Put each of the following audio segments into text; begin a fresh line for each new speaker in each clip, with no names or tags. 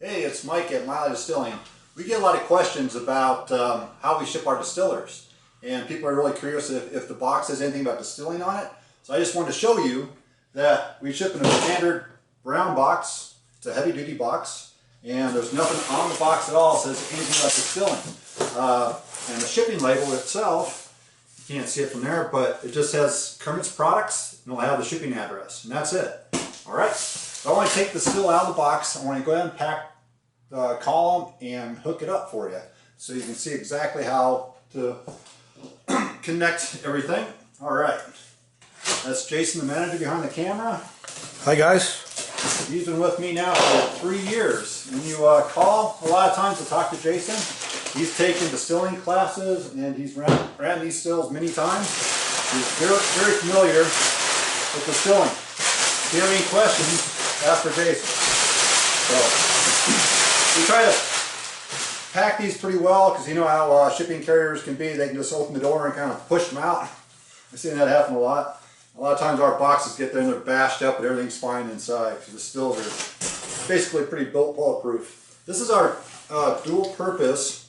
Hey, it's Mike at Mile Hi Distilling. We get a lot of questions about how we ship our distillers, and people are really curious if the box has anything about distilling on it. So I just wanted to show you that we ship in a standard brown box. It's a heavy duty box, and there's nothing on the box at all that says anything about distilling. And the shipping label itself, you can't see it from there, but it just says Kermit's Products, and it'll have the shipping address, and that's it. All right. So I want to take the still out of the box. I want to go ahead and pack the column and hook it up for you so you can see exactly how to connect everything. All right. That's Jason, the manager behind the camera.
Hi guys.
He's been with me now for 3 years. When you call, a lot of times to talk to Jason, he's taken distilling classes and he's ran these stills many times. He's very familiar with distilling. If you have any questions, ask for Jason. So we try to pack these pretty well because you know how shipping carriers can be. They can just open the door and kind of push them out. I've seen that happen a lot. A lot of times our boxes get there and they're bashed up and everything's fine inside because the stills are basically pretty bulletproof. This is our dual purpose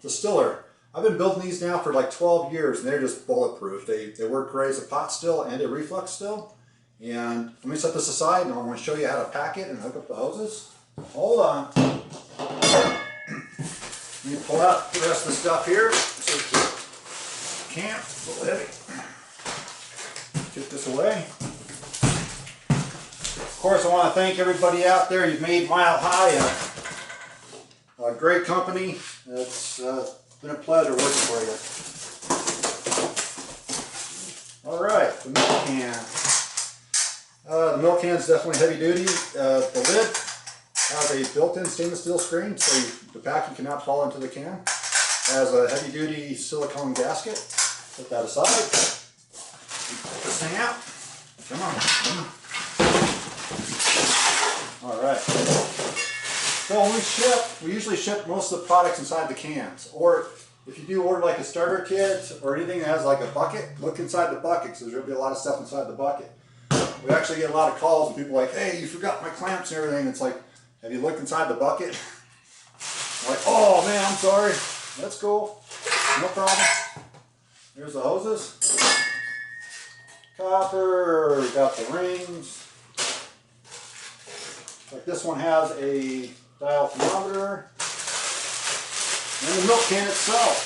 distiller. I've been building these now for like 12 years and they're just bulletproof. They work great as a pot still and a reflux still. And let me set this aside and I want to show you how to pack it and hook up the hoses. Hold on. Let me pull out the rest of the stuff here. So can, it's a little heavy. Get this away. Of course, I want to thank everybody out there. You've made Mile Hi a great company. It's been a pleasure working for you. All right, the milk can. The milk can is definitely heavy duty. The lid has a built-in stainless steel screen, so the vacuum cannot fall into the can. It has a heavy duty silicone gasket. Put that aside. Put this thing out. Come on. All right. So when we ship, we usually ship most of the products inside the cans. Or if you do order like a starter kit or anything that has like a bucket, look inside the bucket because there's going to be a lot of stuff inside the bucket. We actually get a lot of calls and people are like, hey, you forgot my clamps and everything. It's like, have you looked inside the bucket? I'm like, oh man, I'm sorry. That's cool. No problem. Here's the hoses. Copper, we got the rings. Like this one has a dial thermometer. And the milk can itself.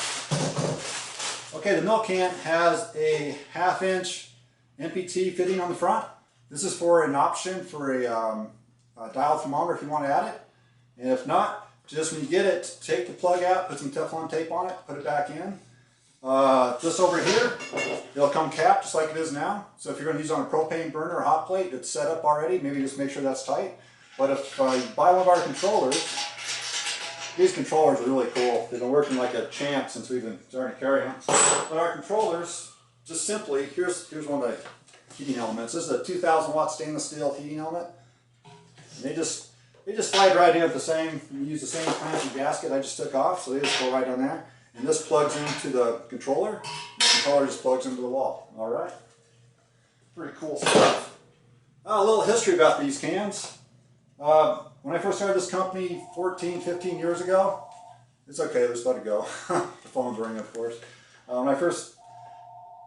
Okay, the milk can has a 1/2 inch NPT fitting on the front. This is for an option for a dial thermometer if you want to add it. And if not, just when you get it, take the plug out, put some Teflon tape on it, put it back in. This over here, it'll come capped just like it is now. So if you're going to use it on a propane burner or hot plate, it's set up already. Maybe just make sure that's tight. But if you buy one of our controllers, these controllers are really cool. They've been working like a champ since we've been starting to carry them. But our controllers, just simply, here's one of the heating elements. This is a 2,000 watt stainless steel heating element. And they just slide right in with the same. We use the same clamp and gasket I just took off, so they just go right on there. And this plugs into the controller. The controller just plugs into the wall. All right. Pretty cool stuff. A little history about these cans. When I first started this company 14, 15 years ago, it's okay, just let it go. The phone's ringing, of course. When I first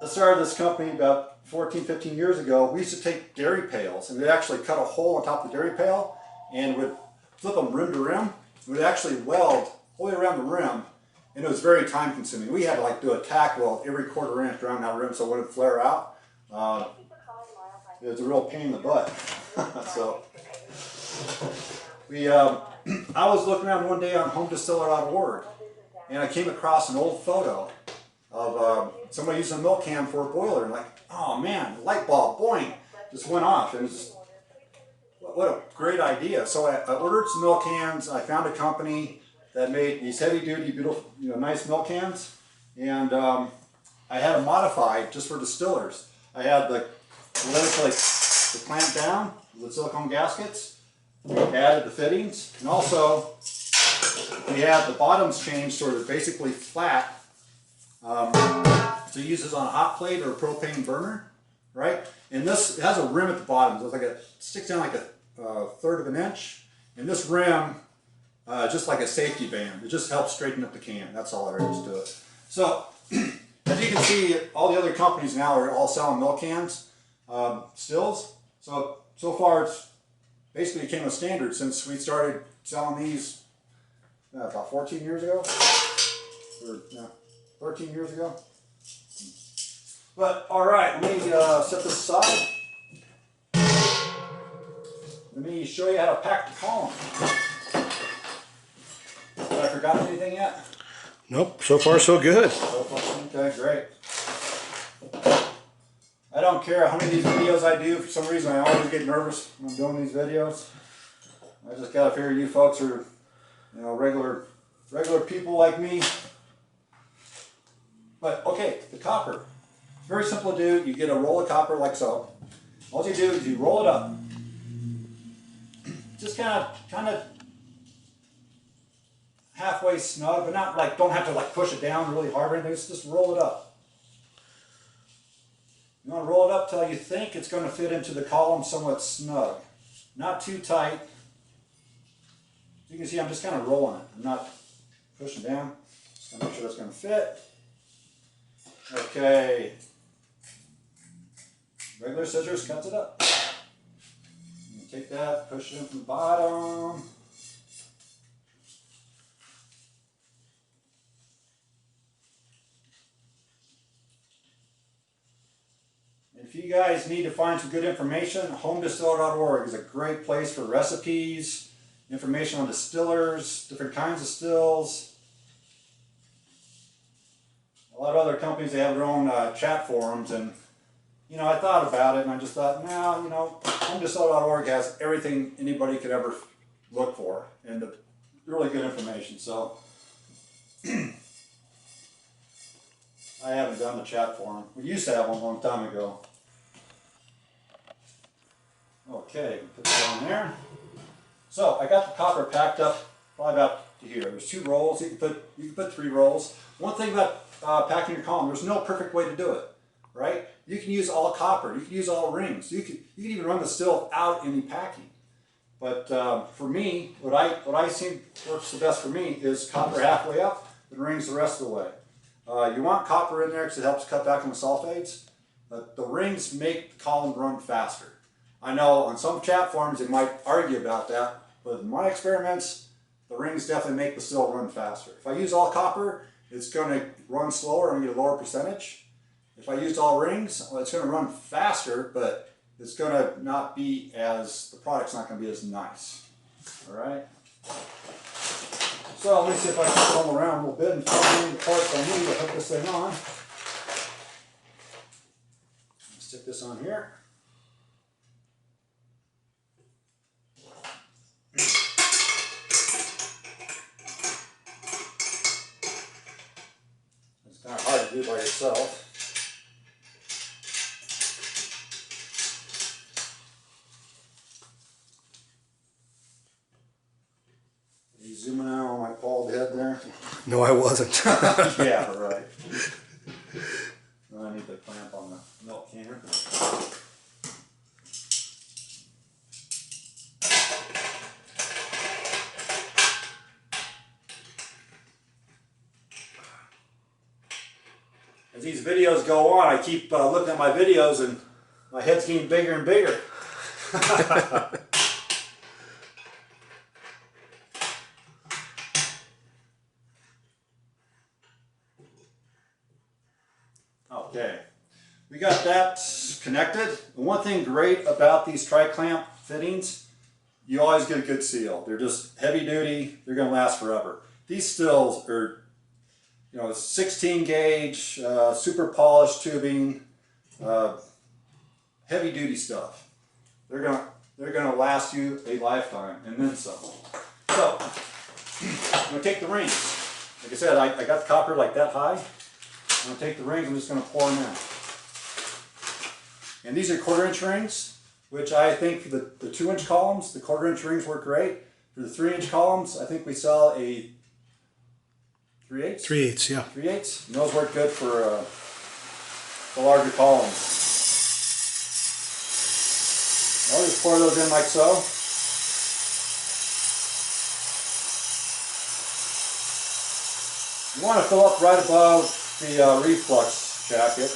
started this company about 14, 15 years ago, we used to take dairy pails and we'd actually cut a hole on top of the dairy pail and would flip them rim to rim. We'd actually weld all the way around the rim. And it was very time consuming. We had to like do a tack weld every 1/4 inch around that rim so it wouldn't flare out. It was a real pain in the butt. So I was looking around one day on homedistiller.org and I came across an old photo of somebody using a milk can for a boiler. And like, oh man, the light bulb, boing, just went off. It was just, what a great idea. So I ordered some milk cans. I found a company that made these heavy duty, beautiful, nice milk cans. And I had them modified just for distillers. I had the clamp down, the silicone gaskets. We added the fittings. And also, we had the bottoms changed sort of basically flat. So you use this on a hot plate or a propane burner, right? And this, it has a rim at the bottom. So it's like it sticks down like a 1/3 of an inch. And this rim, just like a safety band, it just helps straighten up the can. That's all there is to it. So, as you can see, all the other companies now are all selling milk cans, stills. So far it's basically became a standard since we started selling these about 14 years ago, or 13 years ago. But all right, let me set this aside. Let me show you how to pack the column. Have I forgotten anything yet?
Nope, so far so good.
Okay, great. I don't care how many of these videos I do. For some reason, I always get nervous when I'm doing these videos. I just gotta figure you folks are, you know, regular people like me. But okay, the copper. It's very simple to do. You get a roll of copper like so. All you do is you roll it up. Just kind of halfway snug, but not like, don't have to like push it down really hard or anything. Just roll it up. You want to roll it up till you think it's going to fit into the column somewhat snug. Not too tight. As you can see, I'm just kind of rolling it. I'm not pushing down. Just going to make sure that's going to fit. Okay. Regular scissors cuts it up. You take that, push it in from the bottom. If you guys need to find some good information, homedistiller.org is a great place for recipes, information on distillers, different kinds of stills. A lot of other companies, they have their own chat forums, and you know, I thought about it and I just thought, now, you know, homedistiller.org has everything anybody could ever look for, and the really good information. So I haven't done the chat forum. We used to have one a long time ago. Okay, put that on there. So I got the copper packed up probably about to here. There's 2 rolls. You can put 3 rolls. One thing about packing your column, there's no perfect way to do it, right? You can use all copper. You can use all rings. You can even run the still out any packing. But for me, what I see works the best for me is copper halfway up and rings the rest of the way. You want copper in there because it helps cut back on the sulfates, but the rings make the column run faster. I know on some chat forums they might argue about that, but in my experiments, the rings definitely make the still run faster. If I use all copper, it's going to run slower and get a lower percentage. If I used all rings, well, it's going to run faster, but it's going to not be as, the product's not going to be as nice. All right? So let me see if I can fumble around a little bit and find any parts I need to hook this thing on. Stick this on here. It's kind of hard to do by yourself. Are you zooming out on my bald head there?
No, I wasn't.
Yeah, right. I need the clamp on the milk can. As these videos go on, I keep looking at my videos and my head's getting bigger and bigger. Okay, we got that connected. And one thing great about these tri-clamp fittings, you always get a good seal. They're just heavy duty, they're going to last forever. These stills are, you know, 16 gauge, super polished tubing, heavy duty stuff. They're gonna last you a lifetime and then some. So I'm gonna take the rings. Like I said, I got the copper like that high. I'm gonna take the rings. I'm just gonna pour them in. And these are 1/4-inch rings, which I think for the 2-inch columns, the 1/4-inch rings work great. For the 3-inch columns, I think we sell a 3/8?
3/8, yeah.
3/8? And those work good for the larger columns. I'll just pour those in like so. You want to fill up right above the reflux jacket.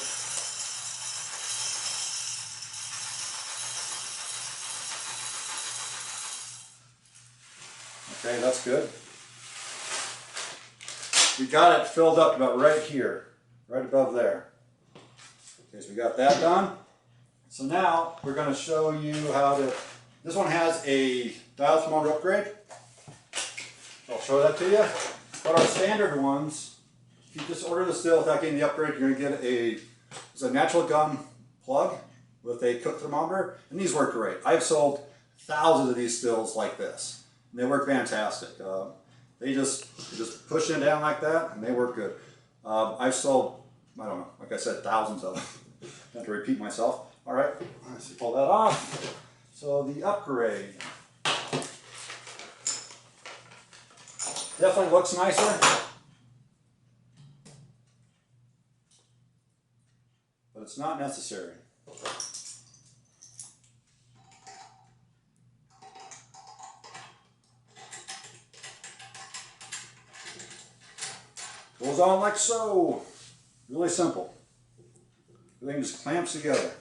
Okay, that's good. We got it filled up about right here, right above there. Okay, so we got that done. So now we're going to show you how to, this one has a dial thermometer upgrade. I'll show that to you. But our standard ones, if you just order the still without getting the upgrade, you're going to get it's a natural gun plug with a cook thermometer, and these work great. I've sold thousands of these stills like this, and they work fantastic. They just push it down like that, and they work good. I've sold, I don't know, like I said, thousands of them. Not to repeat myself. All right, let's pull that off. So the upgrade definitely looks nicer, but it's not necessary. Goes on like so. Really simple. Everything just clamps together.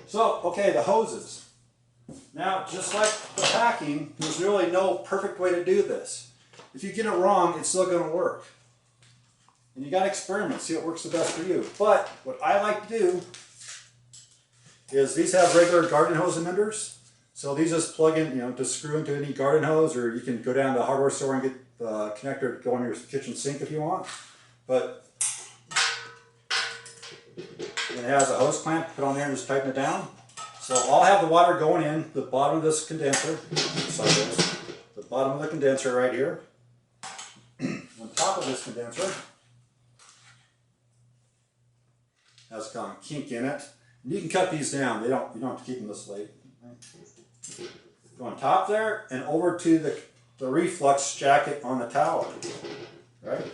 So, okay, the hoses. Now, just like the packing, there's really no perfect way to do this. If you get it wrong, it's still going to work. And you got to experiment, see what works the best for you. But what I like to do is these have regular garden hose emitters. So these just plug in, just screw into any garden hose, or you can go down to the hardware store and get the connector to go in your kitchen sink if you want. But it has a hose clamp, put on there and just tighten it down. So I'll have the water going in the bottom of this condenser, the bottom of the condenser right here. On top of this condenser has kind of a kink in it. And you can cut these down. You don't have to keep them this late. Go on top there and over to the reflux jacket on the tower. Right?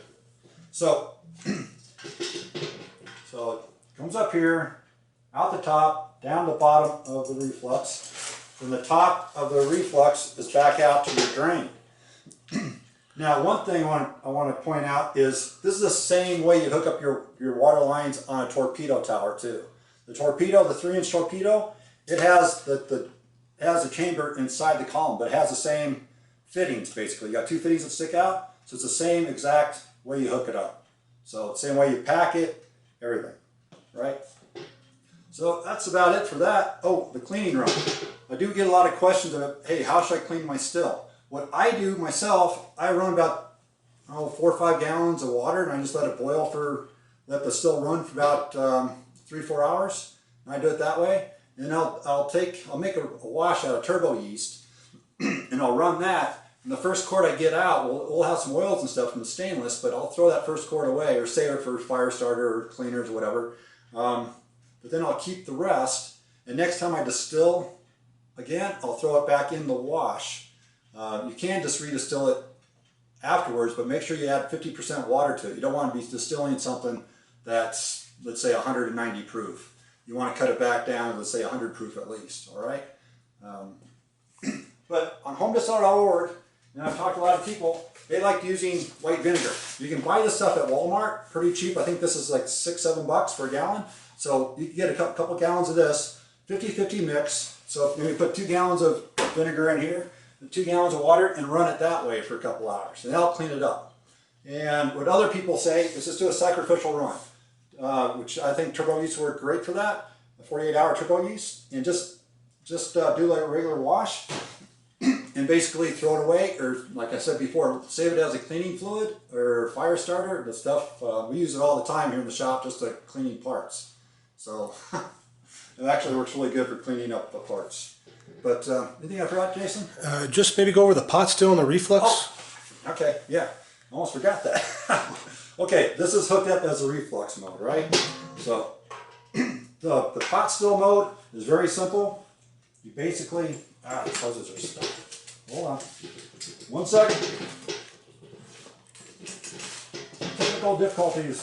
So it comes up here, out the top, down the bottom of the reflux. From the top of the reflux is back out to your drain. Now, one thing I want to point out is this is the same way you hook up your water lines on a torpedo tower too. The torpedo, the 3-inch torpedo, it has has a chamber inside the column, but it has the same fittings basically. You got 2 fittings that stick out, so it's the same exact way you hook it up. So the same way you pack it, everything, right? So that's about it for that. Oh, the cleaning run. I do get a lot of questions about, hey, how should I clean my still? What I do myself, I run about 4 or 5 gallons of water, and I just let it boil let the still run for about 3-4 hours. And I do it that way. And I'll make a wash out of turbo yeast, and I'll run that. And the first quart I get out, we'll have some oils and stuff from the stainless, but I'll throw that first quart away or save it for fire starter or cleaners or whatever. But then I'll keep the rest, and next time I distill again, I'll throw it back in the wash. You can just redistill it afterwards, but make sure you add 50% water to it. You don't want to be distilling something that's, let's say, 190 proof. You want to cut it back down to, let's say, 100 proof at least, all right? But on homedistiller.org, and I've talked to a lot of people, they like using white vinegar. You can buy this stuff at Walmart, pretty cheap. I think this is like $6-7 for a gallon. So you can get a couple gallons of this, 50-50 mix. So if you put 2 gallons of vinegar in here, 2 gallons of water, and run it that way for a couple hours, and that'll clean it up. And what other people say is just do a sacrificial run, which I think turbo yeast work great for that, a 48-hour turbo yeast, and just do like a regular wash, and basically throw it away, or like I said before, save it as a cleaning fluid or fire starter. The stuff, we use it all the time here in the shop, just to cleaning parts. So it actually works really good for cleaning up the parts. But anything I forgot, Jason?
Just maybe go over the pot still and the reflux.
Oh, okay, yeah, almost forgot that. Okay, this is hooked up as a reflux mode, right? So the pot still mode is very simple. You basically, the hoses are stuck. Hold on, 1 second. Technical difficulties.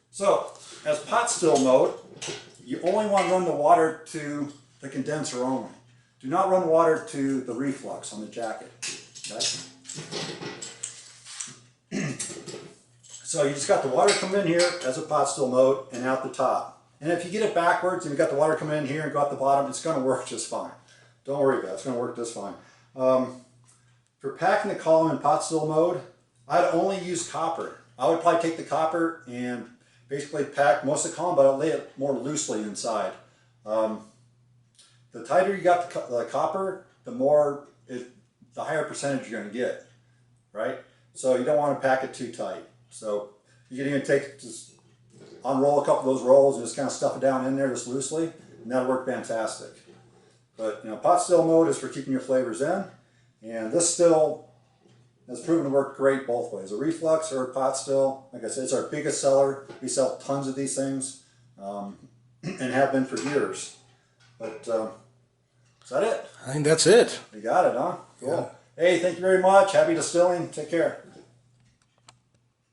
So, as pot still mode, you only want to run the water to the condenser only. Do not run water to the reflux on the jacket. Okay? So you just got the water coming in here as a pot still mode and out the top. And if you get it backwards and you got the water coming in here and go out the bottom, it's going to work just fine. Don't worry about it. It's going to work just fine. For packing the column in pot still mode, I'd only use copper. I would probably take the copper and basically pack most of the column, but I'll lay it more loosely inside. The tighter you got the copper, the higher percentage you're going to get, right? So you don't want to pack it too tight. So you can even just unroll a couple of those rolls and just kind of stuff it down in there just loosely, and that'll work fantastic. But pot still mode is for keeping your flavors in, and this still has proven to work great both ways. A reflux or a pot still, like I said, it's our biggest seller. We sell tons of these things, and have been for years. But is that it?
I think that's it.
You got it, huh? Cool.
Yeah.
Hey, thank you very much. Happy distilling. Take care.